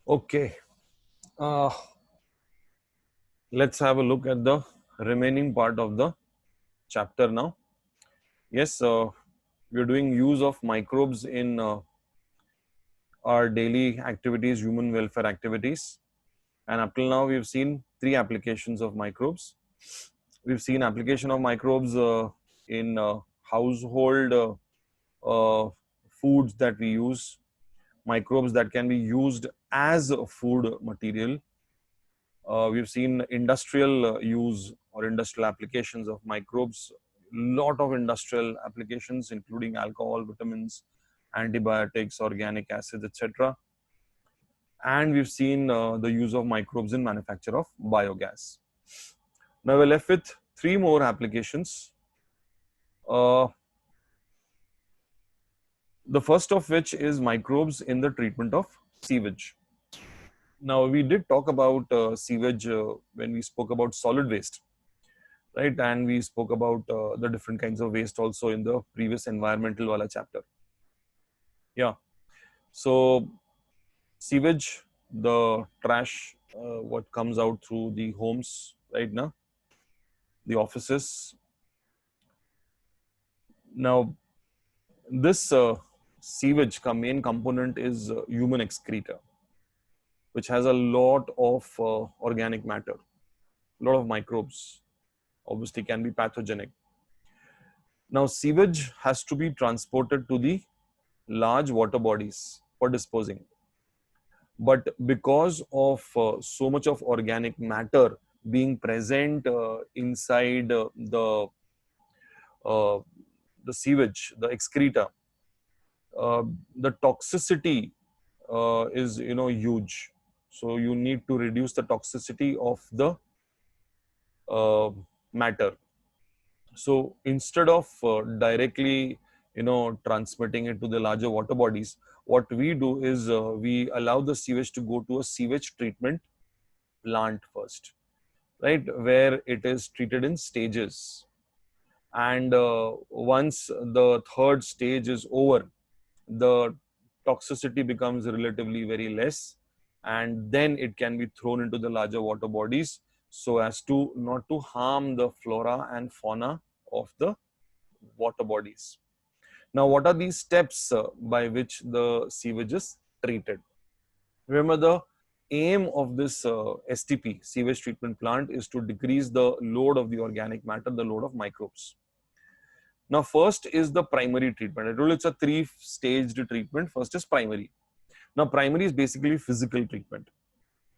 Okay, uh, let's have a look at the remaining part of the chapter now. Yes, we're doing use of microbes in our daily activities, human welfare activities. And up till now, we've seen three applications of microbes. We've seen application of microbes in household uh, foods that we use, microbes that can be used as a food material. We've seen industrial use or industrial applications of microbes, lot of industrial applications, including alcohol, vitamins, antibiotics, organic acids, etc. And we've seen the use of microbes in manufacture of biogas. Now we're left with three more applications. Uh, the first of which is microbes in the treatment of sewage. Now we did talk about sewage when we spoke about solid waste, right? And we spoke about the different kinds of waste also in the previous environmental wala chapter. Yeah. So sewage, the trash, what comes out through the homes right now, the offices. Now this sewage main component is human excreta, which has a lot of organic matter, a lot of microbes, obviously can be pathogenic. Now sewage has to be transported to the large water bodies for disposing. But because of so much of organic matter being present inside uh, the sewage, the excreta, the toxicity is huge. So you need to reduce the toxicity of the uh, matter. So instead of directly transmitting it to the larger water bodies, what we do is we allow the sewage to go to a sewage treatment plant first, right, where it is treated in stages. And once the third stage is over, the toxicity becomes relatively very less, and then it can be thrown into the larger water bodies so as to not to harm the flora and fauna of the water bodies. Now, what are these steps by which the sewage is treated? Remember, the aim of this STP, sewage treatment plant, is to decrease the load of the organic matter, the load of microbes. Now, first is the primary treatment. I told you it's a three-staged treatment. First is primary. Now, primary is basically physical treatment,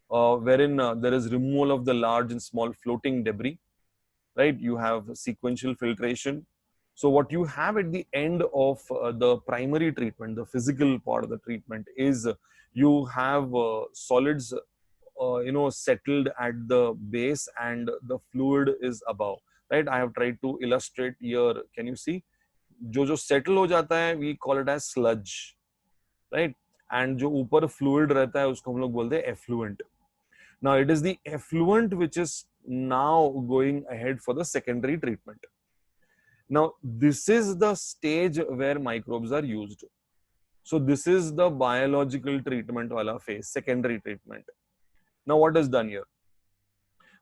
wherein there is removal of the large and small floating debris, right? You have sequential filtration. So what you have at the end of the primary treatment, the physical part of the treatment, is you have solids, settled at the base and the fluid is above, right? I have tried to illustrate here. Can you see? जो settle हो जाता है, we call it as sludge, right? And जो ऊपर fluid रहता है, उसको हम लोग बोलते हैं effluent. Now it is the effluent which is now going ahead for the secondary treatment. Now this is the stage where microbes are used. So this is the biological treatment wala phase, secondary treatment. Now what is done here?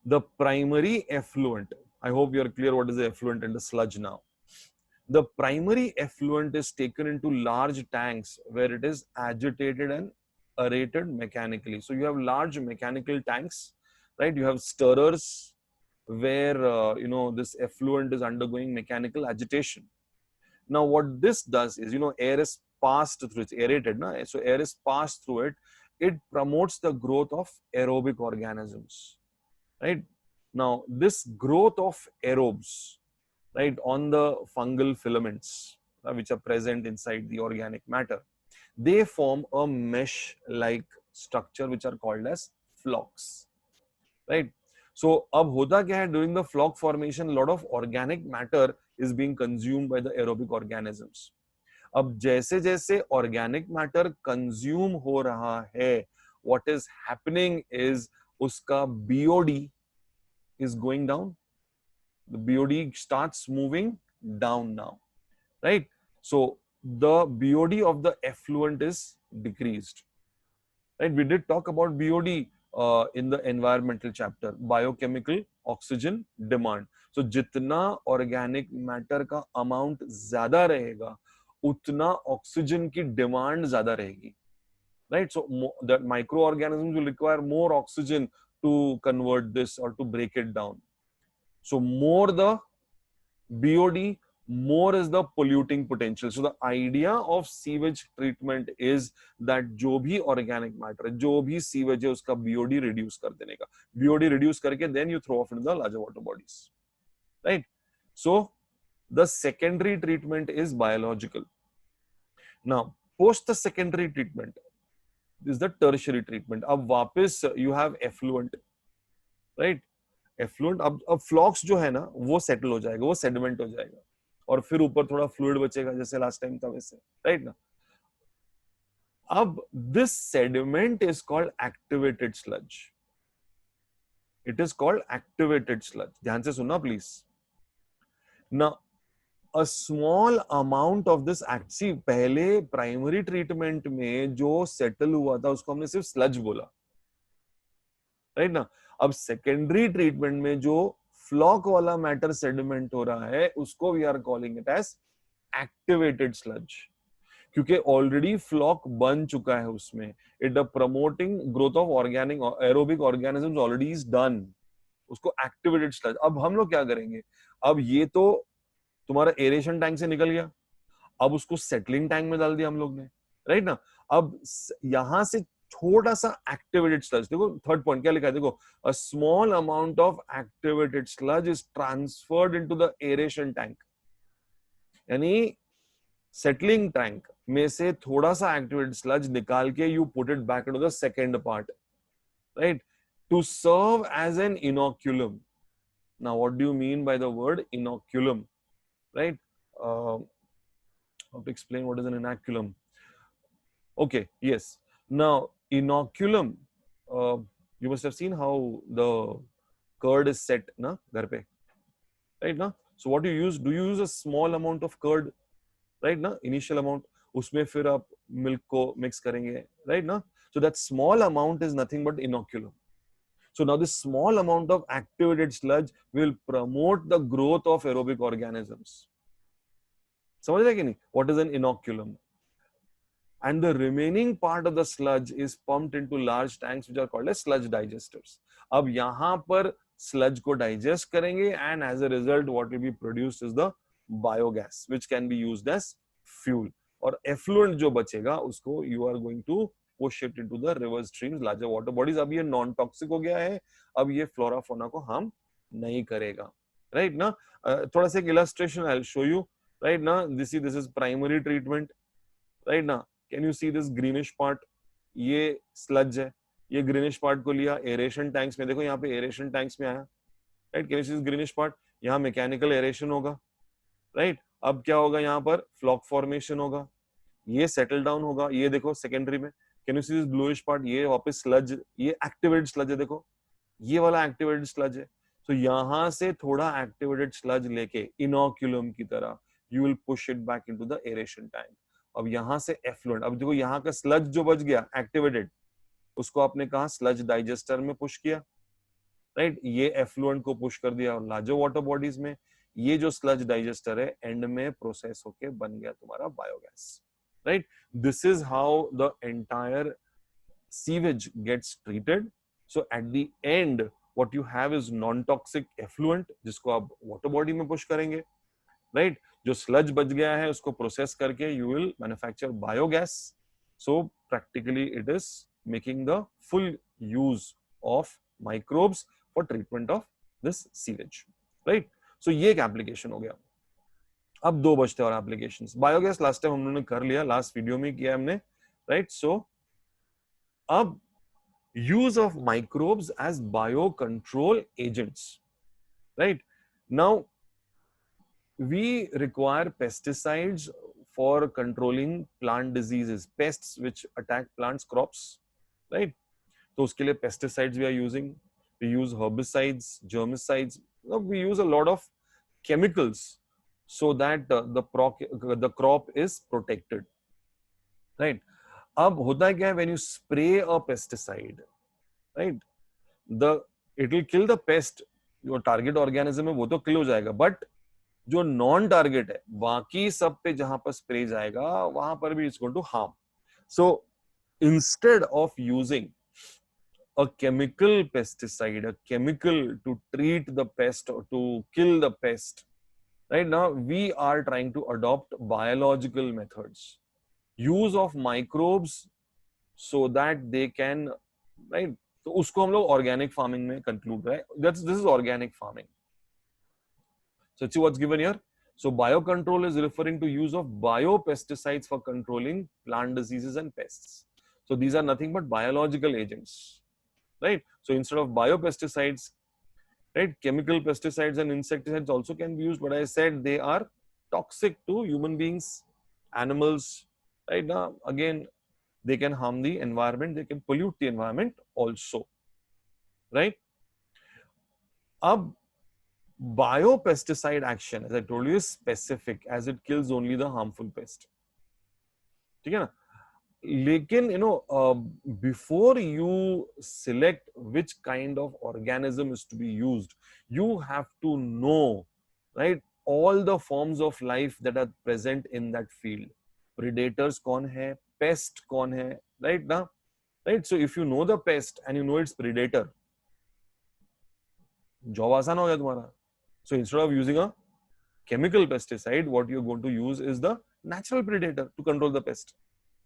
The primary effluent, I hope you are clear what is the effluent and the sludge now. The primary effluent is taken into large tanks where it is agitated and aerated mechanically. So you have large mechanical tanks, right? You have stirrers where this effluent is undergoing mechanical agitation. Now what this does is, air is passed through, it's aerated, na? So air is passed through it. It promotes the growth of aerobic organisms, right? Now this growth of aerobes, right, on the fungal filaments which are present inside the organic matter, they form a mesh like structure which are called as flocks, right? So ab hota kya hai, during the flock formation, a lot of organic matter is being consumed by the aerobic organisms. अब जैसे जैसे organic matter consume हो रहा है, what is happening is उसका BOD is going down. The BOD starts moving down now, right? So the BOD of the effluent is decreased. right? We did talk about BOD in the environmental chapter, biochemical oxygen demand. So जितना organic matter का amount ज्यादा रहेगा, उतना oxygen की demand ज्यादा रहेगी, right? So the microorganisms will require more oxygen to convert this or to break it down. So more the BOD, more is the polluting potential. So the idea of sewage treatment is that जो भी organic matter है, जो भी sewage है, उसका BOD reduce कर देने का. BOD reduce करके then you throw off into the larger water bodies, right? So the secondary treatment is biological. Now post the secondary treatment is the tertiary treatment. अब वापस you have effluent, right? Effluent अब flocks जो है ना वो settle हो जाएगा, वो सेडिमेंट हो जाएगा और फिर ऊपर थोड़ा फ्लूइड बचेगा जैसे लास्ट टाइम था वैसे, राइट ना? अब this sediment is called activated sludge. It is called activated sludge. ध्यान से सुनना प्लीज ना. A small amount of this see, पहले प्राइमरी ट्रीटमेंट में जो सेटल हुआ था उसको हमने सिर्फ स्लज बोला, राइट ना? अब सेकेंडरी ट्रीटमेंट में जो फ्लॉक वाला मैटर सेडिमेंट हो रहा है उसको we are calling it as activated sludge, क्योंकि ऑलरेडी फ्लॉक बन चुका है उसमें. It promoting growth of organic aerobic organisms already is done. उसको एक्टिवेटेड स्लज. अब हम लोग क्या करेंगे? अब ये तो तुम्हारा एरेशन टैंक से निकल गया, अब उसको सेटलिंग टैंक में डाल दिया हम लोग ने, राइट ना? अब यहां से थोड़ा सा एक्टिवेटेड स्लज, देखो थर्ड पॉइंट क्या लिखा है, देखो a small amount of activated sludge is transferred into the aeration tank. यानी सेटलिंग टैंक में से थोड़ा सा एक्टिवेटेड स्लज निकाल के you put it back into the second part, right, to serve as an inoculum. Now what do you mean by the word inoculum, right? How to explain what is an inoculum? Okay, yes. Now inoculum, you must have seen how the curd is set na ghar pe, right na? So what do you use? Do you use a small amount of curd, right na, initial amount, उसमें फिर आप milk को mix करेंगे, right na? So that small amount is nothing but inoculum. So now this small amount of activated sludge will promote the growth of aerobic organisms. समझ रहे कि नहीं? What is an inoculum? And the remaining part of the sludge is pumped into large tanks which are called as sludge digesters. अब यहाँ पर sludge को digest करेंगे and as a result what will be produced is the biogas which can be used as fuel. और effluent जो बचेगा उसको you are going to push it into the river streams, larger water bodies. अब ये non toxic हो गया है, अब ये flora fauna को harm नहीं करेगा, right ना? थोड़ा सा एक illustration I'll show you, right ना? This is primary treatment, right ना? Can you see this greenish part? ये sludge है, ये greenish part को लिया aeration tanks में, देखो यहाँ पे aeration tanks में आया, right? Can you see this greenish part? यहाँ mechanical aeration होगा, right? अब क्या होगा? यहाँ पर flock formation होगा, ये settle down होगा, ये देखो secondary में. Can you see this bluish part? ये वापस sludge, ये activated sludge है, देखो ये वाला activated sludge है. तो यहाँ से थोड़ा activated sludge लेके inoculum की तरह you will push it back into the aeration tank. अब यहां से एफ्लुएंट, अब देखो यहाँ का स्लज जो बच गया एक्टिवेटेड, उसको आपने कहा स्लज डाइजेस्टर में पुश किया, राइट? ये एफ्लुएंट को पुश कर दिया लार्जर वाटर बॉडीज में. ये जो स्लज डाइजेस्टर है एंड में प्रोसेस होके बन गया तुम्हारा biogas, right? This is how the entire sewage gets treated. So at the end what you have is non toxic effluent जिसको आप वाटर बॉडी में पुश करेंगे, राइट? जो स्लज बच गया है उसको प्रोसेस करके you will manufacture biogas. So practically it is making the full use of microbes for treatment of this sewage, right? So ये एक एप्लीकेशन हो गया. अब दो बचते और एप्लीकेशंस. बायोगैस लास्ट टाइम हमने कर लिया, लास्ट वीडियो में किया हमने, राइट? सो अब use of microbes as bio control agents, right? Now we require pesticides for controlling plant diseases, pests which attack plants, crops, right? तो उसके लिए pesticides we are using. We use herbicides, germicides. We use a lot of chemicals so that the crop is protected, right? अब होता है क्या है, when you spray a pesticide, right, the it will kill the pest, जो target organism है वो तो किल हो जाएगा, बट जो नॉन टारगेट है बाकी सब पे जहां पर स्प्रे जाएगा वहां पर भी it's going to harm. So instead of using a chemical pesticide, a chemical to treat the pest or to kill the pest, right, now we are trying to adopt biological methods, use of microbes so that they can, right, तो उसको हम लोग organic farming में conclude रहे. That's this is organic farming. So see what's given here. So biocontrol is referring to use of biopesticides for controlling plant diseases and pests. So these are nothing but biological agents, right? So instead of biopesticides, right, chemical pesticides and insecticides also can be used, but I said they are toxic to human beings, animals, right? Now again, they can harm the environment, they can pollute the environment also, right? Ab biopesticide action, as I told you, is specific as it kills only the harmful pest. ठीक है ना? लेकिन before you select which kind of organism is to be used, you have to know, right, all the forms of life that are present in that field. Predators कौन है, pest कौन है, right ना, right? So if you know the pest and you know its predator, job आसान हो गया तुम्हारा. So instead of using a chemical pesticide, what you're going to use is the natural predator to control the pest,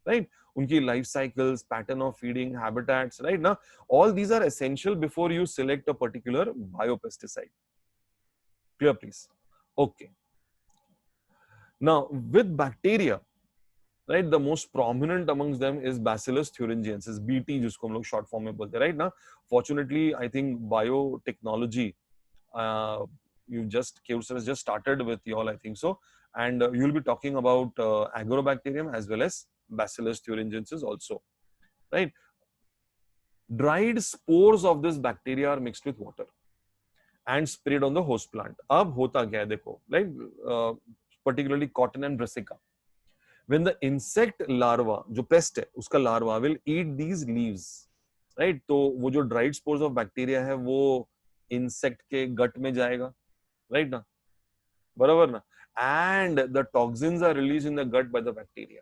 right? Unki life cycles, pattern of feeding, habitats, right? Now, all these are essential before you select a particular biopesticide. Clear, please? Okay. Now, with bacteria, right, the most prominent amongst them is Bacillus thuringiensis, BT, जिसको हम लोग short form में बोलते हैं, right? Now, fortunately, I think biotechnology, Kevsar has just started with y'all, I think so, and you'll be talking about Agrobacterium as well as Bacillus thuringiensis also, right? Dried spores of this bacteria are mixed with water and sprayed on the host plant. अब होता क्या है देखो, like particularly cotton and brassica. When the insect larva, जो pest है, उसका larva will eat these leaves, right? तो वो जो dried spores of bacteria है, वो insect के gut में जाएगा, right ना? बराबर ना? And the toxins are released in the gut by the bacteria.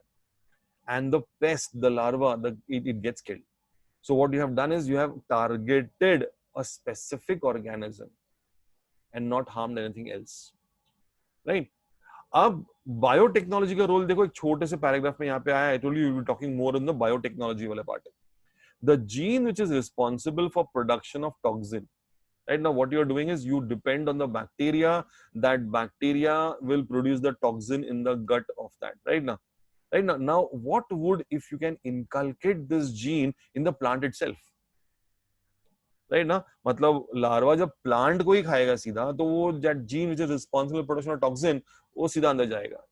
And the pest, the larva, it gets killed. So what you have done is you have targeted a specific organism and not harmed anything else, right? अब biotechnology का role देखो, एक छोटे से paragraph में यहाँ पे आया. I told you will be talking more in the biotechnology वाला part. The gene which is responsible for production of toxin, right, now what you are doing is you depend on the bacteria. That bacteria will produce the toxin in the gut of that, right now what would if you can inculcate this gene in the plant itself, right ना, मतलब larva जब plant को ही खाएगा सीधा, तो वो that gene which is responsible production of toxin, वो सीधा अंदर जाएगा.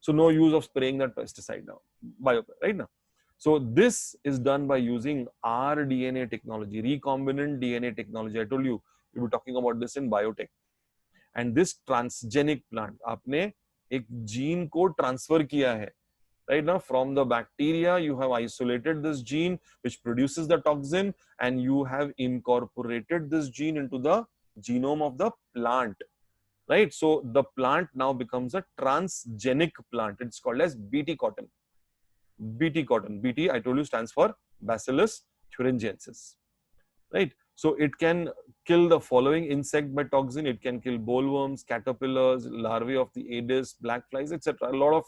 So no use of spraying that pesticide now bio, right ना. So this is done by using rDNA technology, recombinant DNA technology. I told you we were talking about this in biotech. And this transgenic plant, आपने एक gene को transfer किया है, right now from the bacteria. You have isolated this gene which produces the toxin, and you have incorporated this gene into the genome of the plant, right? So the plant now becomes a transgenic plant. It's called as bt cotton. Bt cotton, bt I told you stands for Bacillus thuringiensis, right? So it can kill the following insect by toxin. It can kill bollworms, caterpillars, larvae of the Aedes, black flies, etc. A lot of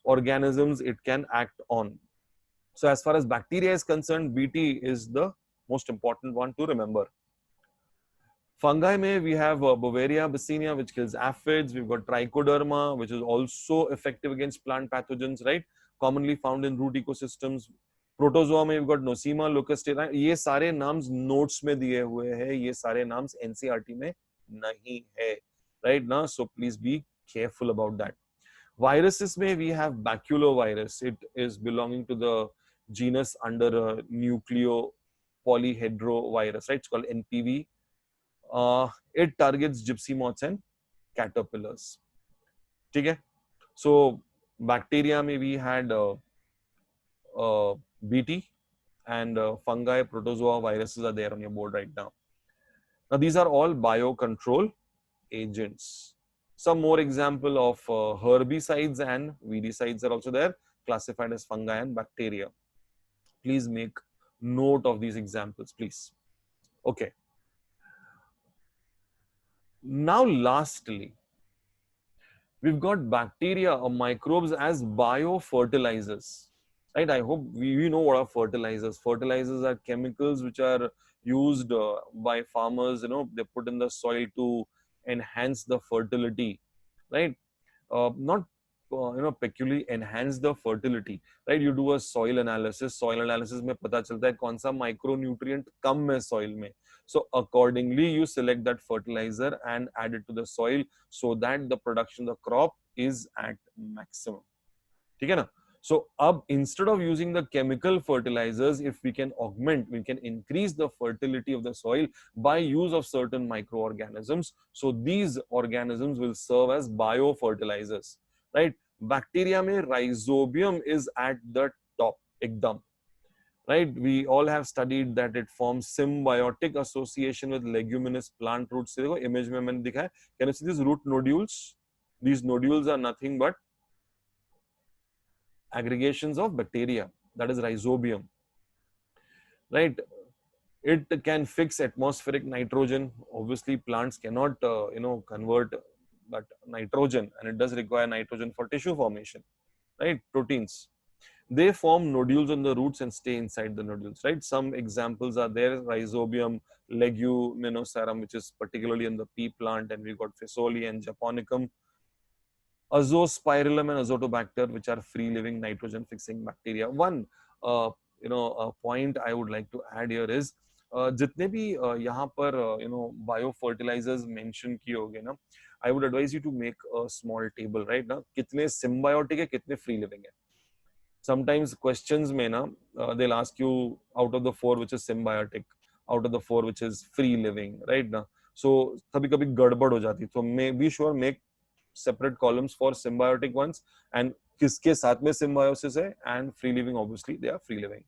organisms it can act on. So as far as bacteria is concerned, BT is the most important one to remember. Fungi may we have Beauveria bacinia, which kills aphids. We've got Trichoderma, which is also effective against plant pathogens, right? Commonly found in root ecosystems. Protozoa में we've got Nosema, Leucostera. ये सारे नाम्स notes में दिए हुए हैं, ये सारे नाम्स NCERT में नहीं है, right now? So please be careful about that. Viruses may we have baculovirus. It is belonging to the genus under nucleopolyhedrovirus, right? It's called NPV. It targets gypsy moths and caterpillars. Okay? So bacteria may we had BT, and fungi, protozoa, viruses are there on your board right now. Now, these are all biocontrol agents. Some more example of herbicides and weedicides are also there, classified as fungi and bacteria. Please make note of these examples, please. Okay. Now, lastly, we've got bacteria or microbes as biofertilizers. Right? I hope we know what are fertilizers. Fertilizers are chemicals which are used by farmers. They put in the soil to enhance the fertility. Right? Not peculiarly enhance the fertility, right? You do a soil analysis में पता चलता है कौन सा micronutrient कम है soil में, so accordingly you select that fertilizer and add it to the soil so that the production of the crop is at maximum. ठीक है ना? So instead of using the chemical fertilizers, if we can increase the fertility of the soil by use of certain microorganisms. So these organisms will serve as biofertilizers, right? Bacteria mein rhizobium is at the top, ekdam, right? We all have studied that it forms symbiotic association with leguminous plant roots. देखो image में मैंने दिखा है. Can you see these root nodules? These nodules are nothing but aggregations of bacteria, that is rhizobium, right? It can fix atmospheric nitrogen. Obviously plants cannot convert that nitrogen, and it does require nitrogen for tissue formation, right? Proteins, they form nodules on the roots and stay inside the nodules, right? Some examples are there: rhizobium, leguminosarum, which is particularly in the pea plant, and we've got Phaseolus and Japonicum, Azospirillum and Azotobacter, which are free-living nitrogen-fixing bacteria. One, point I would like to add here is, जितने भी यहाँ पर biofertilizers mention किए होंगे ना, I would advise you to make a small table, right? ना कितने symbiotic है, कितने free-living है. Sometimes questions में ना they'll ask you out of the 4 which is symbiotic, out of the 4 which is free-living, right? ना so कभी-कभी गड़बड़ हो जाती है. So be sure make separate columns for symbiotic ones and किसके साथ में symbiosis है, and free living, obviously they are free living.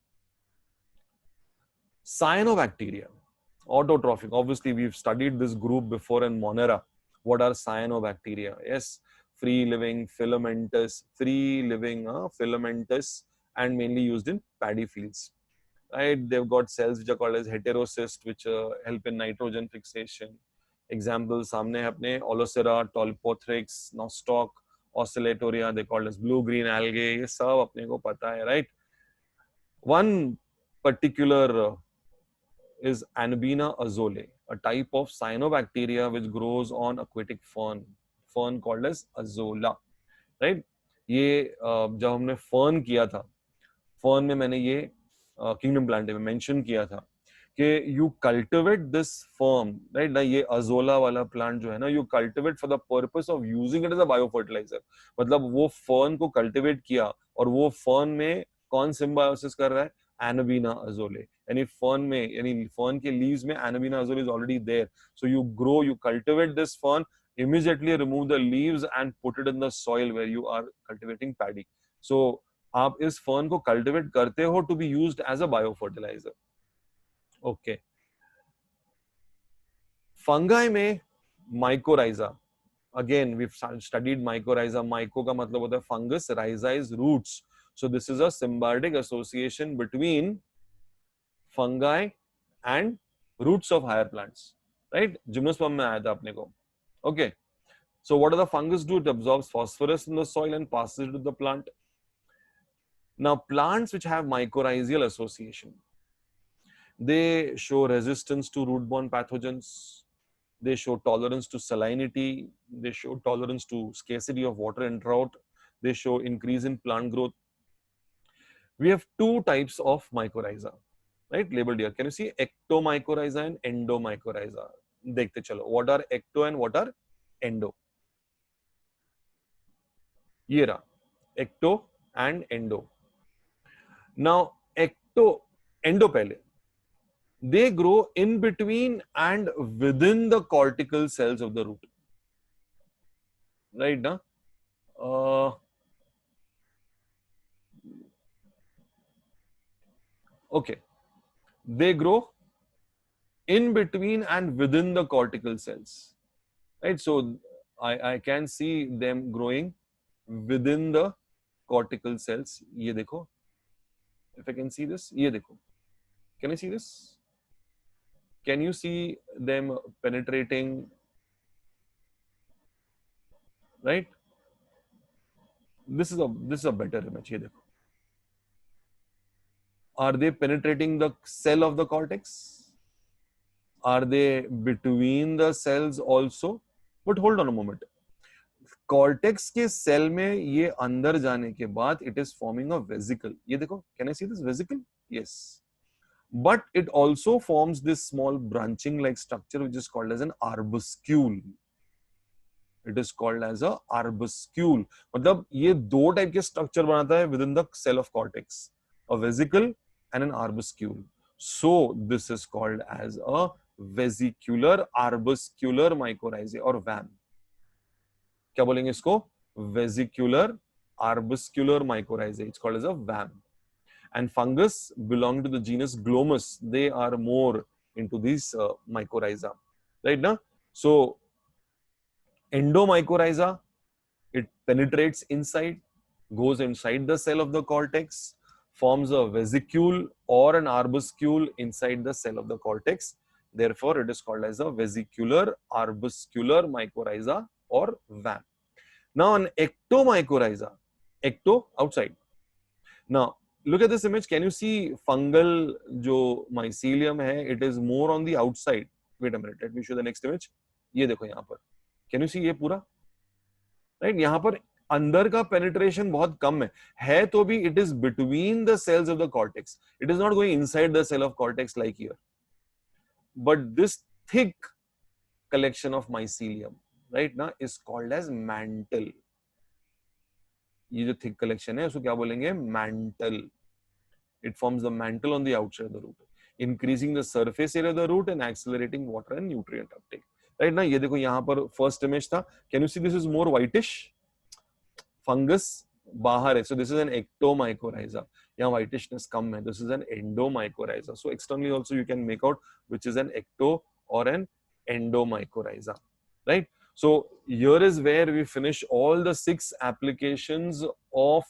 Cyanobacteria, autotrophic, obviously we've studied this group before in Monera. What are cyanobacteria? Yes, free living, filamentous, filamentous, and mainly used in paddy fields, right? They've got cells which are called as heterocyst, which help in nitrogen fixation. Examples सामने है अपने Olocera, Tolpothrix, Nostoc, Oscillatoria, they called as blue-green algae. ये सब अपने को पता है, right? One particular is Anabina azole, a type of cyanobacteria which grows on aquatic fern called as azolla, right? ये जब हमने fern किया था, fern में मैंने ये kingdom plant में mention किया था कि you cultivate this fern, right? ना ये azolla वाला plant जो है ना, you cultivate for the purpose of using it as a biofertilizer. मतलब वो fern को cultivate किया और वो fern में कौन symbiosis कर रहा है? Anabina azole. यानी fern के leaves में Anabina azole is already there. So you cultivate this fern, immediately remove the leaves and put it in the soil where you are cultivating paddy. So आप इस fern को cultivate करते हो to be used as a biofertiliser. Okay. Fungi में mycorrhiza, again we studied mycorrhiza. Myco का मतलब होता है fungus, rhiza is roots. So this is a symbiotic association between fungi and roots of higher plants, right? Gymnosperm में आया था अपने को. Okay. So what does the fungus do? It absorbs phosphorus in the soil and passes it to the plant. Now, plants which have mycorrhizal association, they show resistance to root-borne pathogens. They show tolerance to salinity. They show tolerance to scarcity of water and drought. They show increase in plant growth. We have two types of mycorrhiza, right? Labeled here. Can you see ectomycorrhiza and endomycorrhiza? Dekhte chalo. What are ecto and what are endo? ये रहा ecto and endo. Now, endo पहले, they grow in between and within the cortical cells of the root, right? Na? Okay, they grow in between and within the cortical cells, right? So I can see them growing within the cortical cells. ये देखो, if I can see this, ये देखो, can I see this? Can you see them penetrating, right? This is a better image. ये देखो, are they penetrating the cell of the cortex? Are they between the cells also? But hold on a moment. Cortex के cell में ये अंदर जाने के बाद it is forming a vesicle. ये देखो, can I see this vesicle? Yes. But it also forms this small branching like structure which is called as an arbuscule. It is called as a arbuscule. मतलब ये दो type के structure बनाता है within the cell of cortex, a vesicle and an arbuscule. So this is called as a vesicular arbuscular mycorrhizae or VAM. क्या बोलेंगे इसको? Vesicular arbuscular mycorrhizae. It's called as a VAM. And fungus belong to the genus Glomus. They are more into these mycorrhiza, right? Now, so endomycorrhiza, it penetrates inside, goes inside the cell of the cortex, forms a vesicule or an arbuscule inside the cell of the cortex. Therefore, it is called as a vesicular arbuscular mycorrhiza or VAM. Now, an ectomycorrhiza, ecto outside. Now, look at this image. Can you see fungal जो mycelium है? It is more on the outside. Wait a minute. Let me show the next image. ये देखो यहाँ पर. Can you see ये पूरा? Right? यहाँ पर अंदर का penetration बहुत कम है तो भी it is between the cells of the cortex. It is not going inside the cell of cortex like here. But this thick collection of mycelium, right now, is called as mantle. ये जो thick collection है उसको क्या बोलेंगे? Mantle. It forms the mantle on the outside of the root, increasing the surface area of the root and accelerating water and nutrient uptake. Right now, ये देखो यहाँ पर first image था. Can you see this is more whitish? Fungus बाहर है. So this is an ectomycorrhiza. यहाँ whitishness कम है. This is an endomycorrhiza. So externally also you can make out which is an ecto or an endomycorrhiza. Right? So here is where we finish all the 6 applications of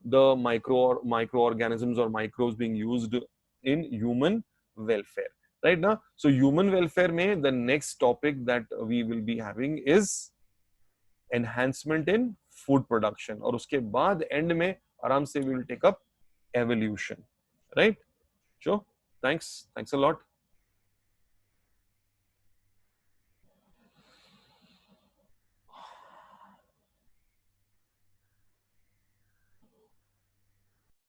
the microorganisms or microbes being used in human welfare. Right now, so human welfare में the next topic that we will be having is enhancement in food production. और उसके बाद end में आराम से we will take up evolution. Right? Sure. Thanks a lot.